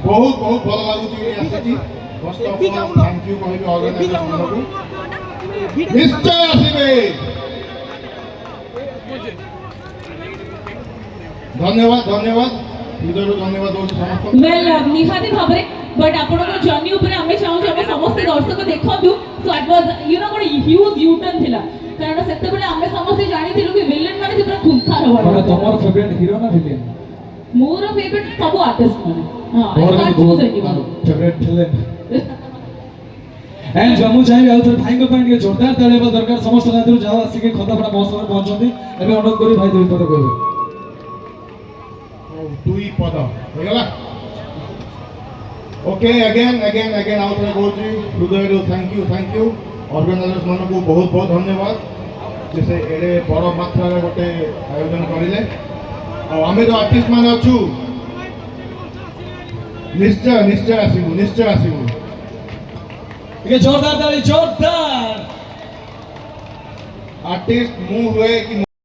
बहुत बहुत भल लगुच first of all thank you कहबी ऑर्गेनाइजेशन को निश्चय आसीबे धन्यवाद धन्यवाद हृदय धन्यवाद दोस्त समस्त वेल निहाती भाबरे बट आपण को जर्नी ऊपर हमें चाहू हम समस्त दर्शक देखंतु so it was you know गोटे ह्यूज यू टर्न थिला कारण सेते बेले हमें समस्त जानि थिलु कि विलेन माने पूरा खुंखार होबा तमर फेवरेट हीरो ना विलेन मोर फेवरेट सब आर्टिस्ट माने हां I can't choose anyone favourite villain and Jammu चाहिए आउ थोर भाई को पॉइंट के जोरदार ताळीबल दरकार समस्त गादिरु जाओ आसी के खतापड़ा महोत्सव में पहुंचंती एबे अनुरोध करी भाई दुई पद कहबे दुई पद होगला ओके अगेन अगेन अगेन आउ थोर कहूची हृदय थैंक यू ऑर्गेनाइजर्स मन को बहुत बहुत धन्यवाद जैसे एडे बड़ मात्रा रे गोटे आयोजन करिले और आमे जो आर्टिस्ट माने अछु निश्चय आसीबु ये जोरदार ताली जोरदार आर्टिस्ट मुंह हुए कि